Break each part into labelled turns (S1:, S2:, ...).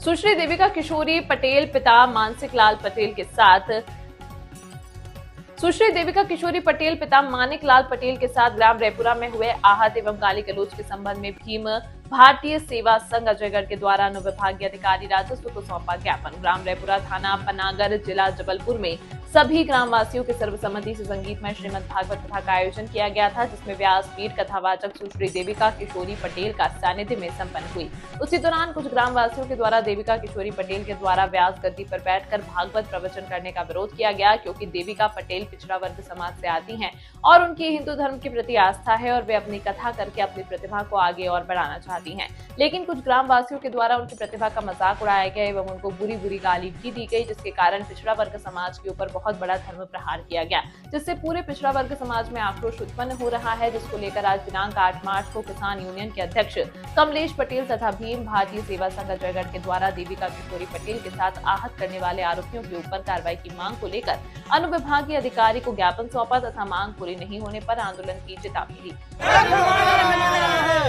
S1: सुश्री देविका किशोरी पटेल पिता मानसिक लाल पटेल के साथ सुश्री देविका किशोरी पटेल पिता मानिक लाल पटेल के साथ ग्राम रैपुरा में हुए आहत एवं गाली गलौज के संबंध में भीम भारतीय सेवा संघ अजयगढ़ के द्वारा अनुविभागीय अधिकारी राजस्व को सौंपा ज्ञापन। ग्राम रैपुरा थाना पनागर जिला जबलपुर में सभी ग्रामवासियों के सर्वसम्मति से संगीतमय श्रीमद् भागवत कथा का आयोजन किया गया था, जिसमें व्यासपीठ कथावाचक सुश्री देविका किशोरी पटेल का सानिध्य में संपन्न हुई। उसी दौरान कुछ ग्रामवासियों के द्वारा देविका किशोरी पटेल के द्वारा व्यास गद्दी पर बैठकर भागवत प्रवचन करने का विरोध किया गया, क्योंकि देविका पटेल पिछड़ा वर्ग समाज से आती हैं और उनकी हिंदू धर्म के प्रति आस्था है और वे अपनी कथा करके अपनी प्रतिभा को आगे और बढ़ाना चाहती हैं। लेकिन कुछ ग्रामवासियों के द्वारा उनकी प्रतिभा का मजाक उड़ाया गया एवं उनको बुरी गाली भी दी गई, जिसके कारण पिछड़ा वर्ग समाज के ऊपर बहुत बड़ा धर्म प्रहार किया गया, जिससे पूरे पिछड़ा वर्ग समाज में आक्रोश उत्पन्न हो रहा है, जिसको लेकर आज दिनांक 8 मार्च को किसान यूनियन के अध्यक्ष कमलेश पटेल तथा भीम भारतीय सेवा संघ अजयगढ़ के द्वारा देविका किशोरी पटेल के साथ आहत करने वाले आरोपियों के ऊपर कार्रवाई की मांग को लेकर अनुविभागीय अधिकारी को ज्ञापन सौंपा तथा मांग पूरी नहीं होने पर आंदोलन की चेतावनी दी।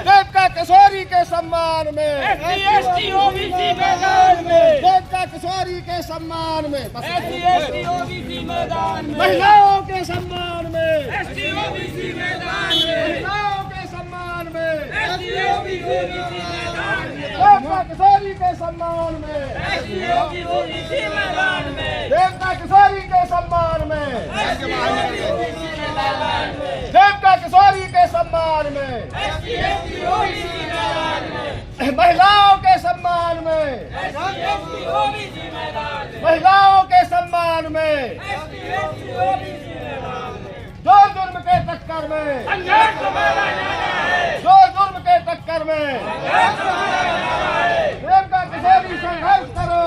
S2: देविका किशोरी के सम्मान में,
S3: SC OBC मैदान में,
S2: देविका किशोरी के सम्मान में,
S3: SC OBC मैदान में,
S2: महिलाओं के सम्मान में,
S3: SC OBC मैदान में,
S2: महिलाओं के सम्मान में,
S3: SC OBC मैदान में,
S2: देविका किशोरी के सम्मान में,
S3: SC OBC मैदान में,
S2: देविका किशोरी के सम्मान में,
S3: SC OBC मैदान में,
S2: देविका किशोरी के सम्मान में,
S3: SC OBC मैदान में,
S2: महिलाओं के सम्मान में,
S3: SC OBC मैदान में,
S2: महिलाओं के सम्मान में,
S3: SC OBC मैदान में,
S2: जो जुर्म के टक्कर में,
S3: संघर्ष हमारा नारा है,
S2: जो जुर्म के टक्कर में,
S3: संघर्ष हमारा नारा है,
S2: देविका किशोरी संघर्ष करो,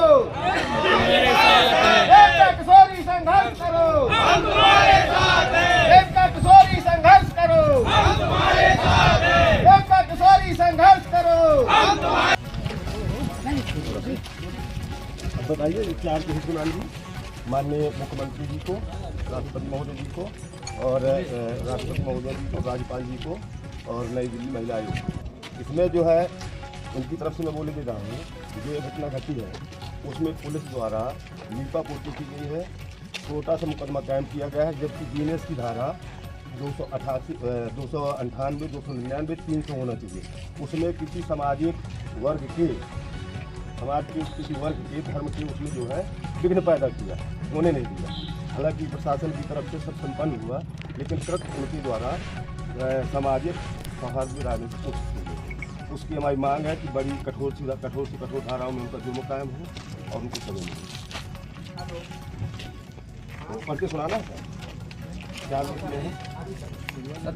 S2: देविका किशोरी संघर्ष करो,
S3: हम तुम्हारे साथ हैं,
S2: देविका किशोरी संघर्ष करो,
S3: हम तुम्हारे साथ हैं,
S2: देविका किशोरी संघर्ष करो।
S3: हम तुम्हारे
S4: अब बताइए इस चार की हितनान जी माननीय मुख्यमंत्री जी को, राष्ट्रपति महोदय जी को और राष्ट्रपति महोदय जी को, राज्यपाल जी को और नई दिल्ली महिला आयोग, इसमें जो है उनकी तरफ से मैं बोले दे रहा हूँ, जो ये घटना घटी है उसमें पुलिस द्वारा लीपापोती की गई है, छोटा सा मुकदमा कायम किया गया है, जबकि बीएनएस की धारा 298, 299, 300 होना चाहिए। उसमें किसी सामाजिक वर्ग के, समाज के किसी वर्ग के धर्म के उसमें जो है विघ्न पैदा किया, होने नहीं दिया। हालांकि प्रशासन की तरफ से सब संपन्न हुआ, लेकिन तुरंत उनके द्वारा सामाजिक सौहार्द की राजनीति कोशिश की गई। उसकी हमारी मांग है कि बड़ी कठोर से कठोर धाराओं में उनका जुर्म कायम हो और उनको सजा मिले। तो पढ़ के सुनाना है क्या लिखते हैं?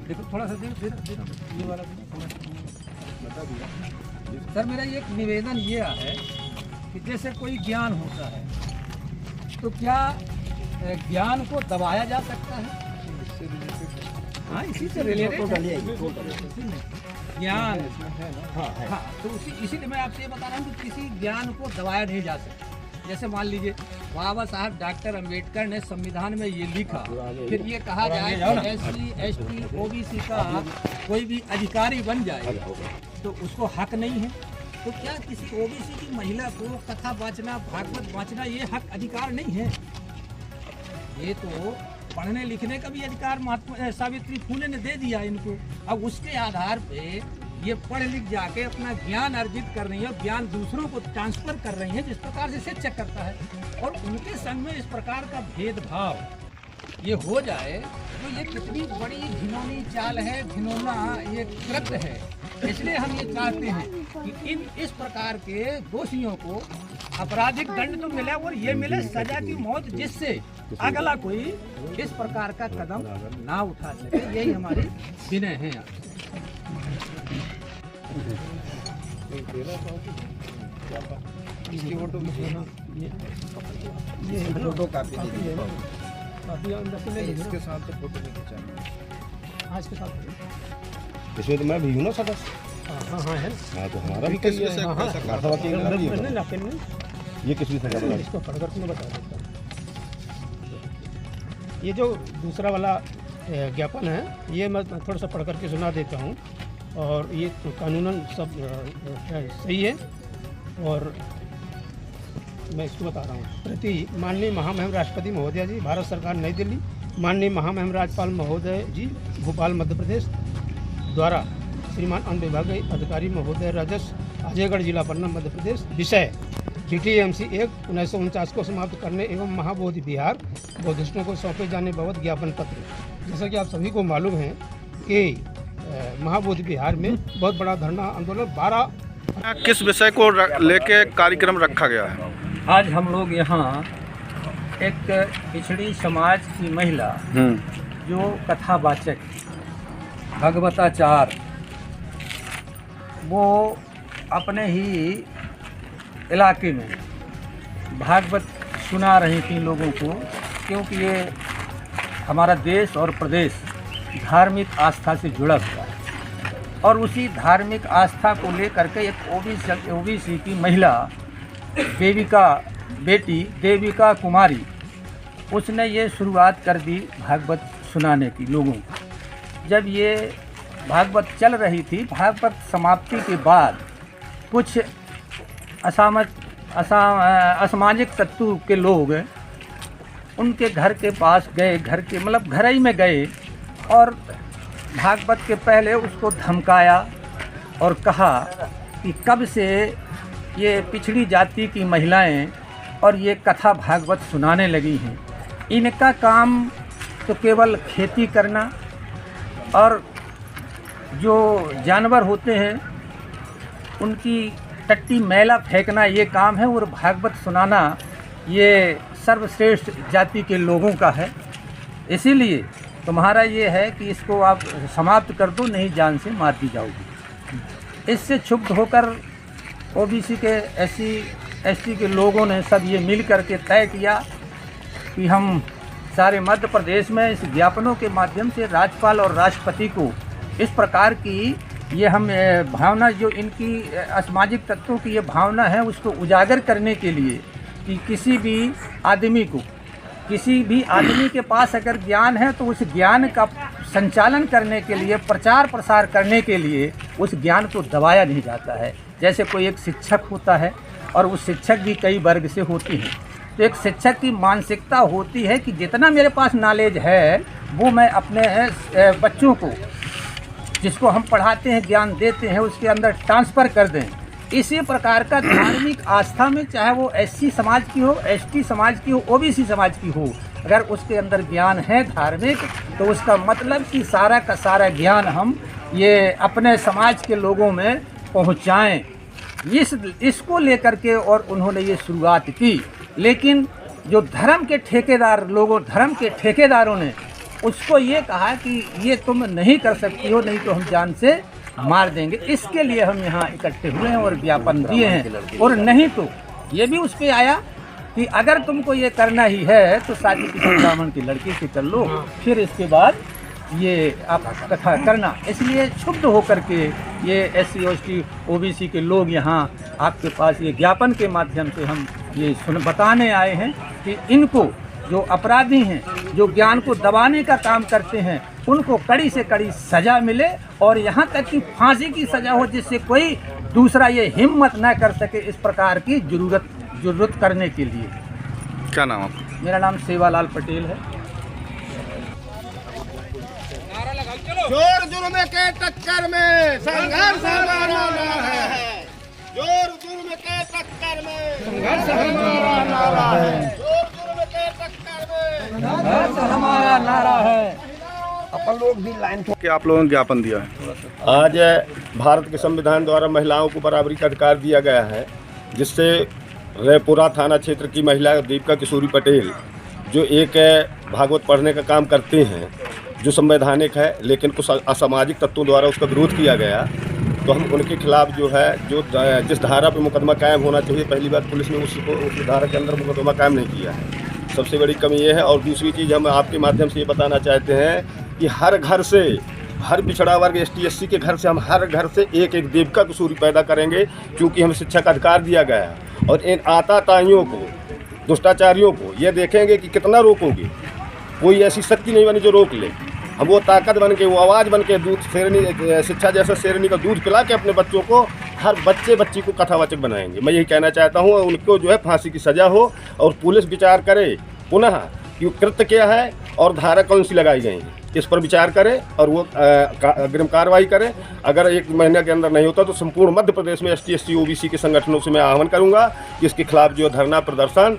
S5: देखो थोड़ा सा ये वाला
S4: बता दिया
S5: सर, मेरा एक निवेदन ये है कि जैसे कोई ज्ञान होता है तो क्या ज्ञान को दबाया जा सकता है? हाँ, इसी से रिलेटेड ज्ञान, हाँ, तो इसीलिए मैं आपसे ये बता रहा हूँ कि किसी ज्ञान को दबाया नहीं जा सकता। जैसे मान लीजिए बाबा साहब डॉक्टर अंबेडकर ने संविधान में ये लिखा, फिर ये कहा जाए कि SC ST OBC का कोई भी अधिकारी बन जाए तो उसको हक नहीं है। तो क्या किसी OBC की महिला को कथा वाचना, भागवत वाचना ये हक अधिकार नहीं है? ये तो पढ़ने लिखने का भी अधिकार महात्मा सावित्री फुले ने दे दिया इनको। अब उसके आधार पे ये पढ़ लिख जाके अपना ज्ञान अर्जित कर रही है और ज्ञान दूसरों को ट्रांसफर कर रही है, जिस प्रकार से शिक्षक करता है। और उनके संग में इस प्रकार का भेदभाव ये हो जाए तो ये कितनी बड़ी घिनौनी चाल है, घिनौना ये कृत्य है। इसलिए हम ये चाहते हैं कि इस प्रकार के दोषियों को आपराधिक दंड तो मिले और ये मिले सजा की मौत, जिससे अगला कोई इस प्रकार का कदम ना उठा सके। यही हमारी विनय है।
S4: फोटो कापी
S5: इसके साथ तो फोटो नहीं खिंचाना। हाँ, इसके साथ
S4: इसमें तो मैं भी हूँ ना सदस्य।
S5: हाँ है।
S4: हाँ, तो हमारा भी कैसे ये किस विषय का?
S5: इसको पढ़ कर तुम्हें बता देता हूँ। ये जो दूसरा वाला ज्ञापन है ये मैं थोड़ा सा पढ़ करके सुना देता हूँ, और ये कानूनन सब सही है। और
S6: मैं इसको बता रहा हूँ। प्रति माननीय महामहिम राष्ट्रपति महोदय जी, भारत सरकार, नई दिल्ली। माननीय महामहिम राज्यपाल महोदय जी, भोपाल, मध्य प्रदेश द्वारा श्रीमान अन्य विभागीय अधिकारी महोदय, राजस्व, अजयगढ़ जिला, पन्ना, मध्य प्रदेश। विषय DTMC एक्ट 1949 को समाप्त करने एवं महाबोधि विहार बौद्धिस्टों को सौंपे जाने बाबत ज्ञापन पत्र। जैसा कि आप सभी को मालूम है कि महाबोधि विहार में बहुत बड़ा धरना आंदोलन 12
S7: किस विषय को लेके कार्यक्रम रखा गया है?
S5: आज हम लोग यहाँ एक पिछड़ी समाज की महिला जो कथावाचक भगवताचार, वो अपने ही इलाके में भागवत सुना रही थी लोगों को, क्योंकि ये हमारा देश और प्रदेश धार्मिक आस्था से जुड़ा हुआ है। और उसी धार्मिक आस्था को लेकर के एक ओबीसी की महिला देविका कुमारी, उसने ये शुरुआत कर दी भागवत सुनाने की लोगों को। जब ये भागवत चल रही थी, भागवत समाप्ति के बाद कुछ असामाजिक तत्व के लोग उनके घर के पास गए, घर ही में गए और भागवत के पहले उसको धमकाया और कहा कि कब से ये पिछड़ी जाति की महिलाएं और ये कथा भागवत सुनाने लगी हैं। इनका काम तो केवल खेती करना और जो जानवर होते हैं उनकी टट्टी मैला फेंकना ये काम है, और भागवत सुनाना ये सर्वश्रेष्ठ जाति के लोगों का है। इसीलिए तुम्हारा ये है कि इसको आप समाप्त कर दो, नहीं जान से मार दी जाओगी। इससे क्षुब्ध होकर ओबीसी के SC/ST के लोगों ने सब ये मिल कर के तय किया कि हम सारे मध्य प्रदेश में इस ज्ञापनों के माध्यम से राज्यपाल और राष्ट्रपति को इस प्रकार की ये हम भावना, जो इनकी असामाजिक तत्वों की ये भावना है, उसको उजागर करने के लिए कि किसी भी आदमी के पास अगर ज्ञान है तो उस ज्ञान का संचालन करने के लिए, प्रचार प्रसार करने के लिए उस ज्ञान को दबाया नहीं जाता है। जैसे कोई एक शिक्षक होता है और उस शिक्षक भी कई वर्ग से होती हैं, तो एक शिक्षक की मानसिकता होती है कि जितना मेरे पास नॉलेज है वो मैं अपने बच्चों को, जिसको हम पढ़ाते हैं, ज्ञान देते हैं, उसके अंदर ट्रांसफ़र कर दें। इसी प्रकार का धार्मिक आस्था में, चाहे वो SC समाज की हो, ST समाज की हो, OBC समाज की हो, अगर उसके अंदर ज्ञान है धार्मिक, तो उसका मतलब कि सारा का सारा ज्ञान हम ये अपने समाज के लोगों में पहुंचाएं। इसको लेकर के और उन्होंने ये शुरुआत की। लेकिन जो धर्म के ठेकेदारों ने उसको ये कहा कि ये तुम नहीं कर सकती हो, नहीं तो हम जान से मार देंगे। इसके लिए हम यहाँ इकट्ठे हुए हैं और ज्ञापन दिए हैं। और नहीं तो ये भी उस पर आया कि अगर तुमको ये करना ही है तो शादी किसी ब्राह्मण की लड़की से कर लो, फिर इसके बाद ये आप कथा करना। इसलिए क्षुब्ध होकर के ये SC/ST OBC के लोग यहाँ आपके पास ये ज्ञापन के माध्यम से हम ये बताने आए हैं कि इनको, जो अपराधी हैं, जो ज्ञान को दबाने का काम करते हैं, उनको कड़ी से कड़ी सज़ा मिले और यहाँ तक कि फांसी की सज़ा हो, जिससे कोई दूसरा ये हिम्मत न कर सके इस प्रकार की जुर्रत करने के लिए।
S7: क्या नाम आपका?
S5: मेरा नाम सेवालाल पटेल है।
S2: जोर जुर्म के टक्कर में संघर्ष हमारा नारा है। जोर जुर्म के टक्कर में संघर्ष हमारा नारा है। जोर जुर्म के टक्कर में
S5: संघर्ष हमारा नारा है।
S4: अपन लोग भी लाइन
S7: कि आप लोगों ने ज्ञापन दिया है।
S4: आज भारत के संविधान द्वारा महिलाओं को बराबरी का अधिकार दिया गया है, जिससे रैपुरा थाना क्षेत्र की महिला दीपिका किशोरी पटेल, जो एक भागवत पढ़ने का काम करते हैं, जो संवैधानिक है, लेकिन कुछ असामाजिक तत्वों द्वारा उसका विरोध किया गया, तो हम उनके खिलाफ जो है, जो जिस धारा पर मुकदमा कायम होना चाहिए, पहली बात पुलिस ने उस धारा के अंदर मुकदमा कायम नहीं किया है। सबसे बड़ी कमी ये है। और दूसरी चीज़ हम आपके माध्यम से ये बताना चाहते हैं कि हर घर से, हर पिछड़ा वर्ग ST/SC के घर से, हम हर घर से एक एक देविका किशोरी पैदा करेंगे, क्योंकि हमें शिक्षा का अधिकार दिया गया है। और इन आताताइयों को, दुष्टाचारियों को ये देखेंगे कि कितना रोकोगे। कोई ऐसी शक्ति नहीं बनी जो रोक ले। हम वो ताकत बन के, वो आवाज़ बन के, दूध शेरनी शिक्षा जैसा शेरनी का दूध पिला के अपने बच्चों को, हर बच्चे बच्ची को कथावाचक बनाएंगे। मैं यही कहना चाहता हूँ, उनको जो है फांसी की सज़ा हो और पुलिस विचार करे पुनः कि कृत्य क्या है और धारा कौन सी लगाई गई है, इस पर विचार करे और वो अग्रिम कार्रवाई करे। अगर 1 महीने के अंदर नहीं होता तो संपूर्ण मध्य प्रदेश में ST SC OBC के संगठनों से मैं आह्वान करूंगा कि इसके खिलाफ जो धरना प्रदर्शन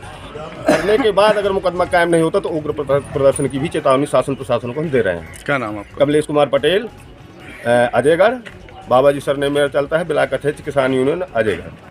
S4: करने के बाद अगर मुकदमा कायम नहीं होता तो उग्र प्रदर्शन की भी चेतावनी शासन प्रशासन को हम दे रहे हैं।
S7: क्या नाम आपका?
S4: कमलेश कुमार पटेल, अजयगढ़। बाबाजी सरनेम मेरा चलता है, ब्लॉक अध्यक्ष किसान यूनियन अजयगढ़।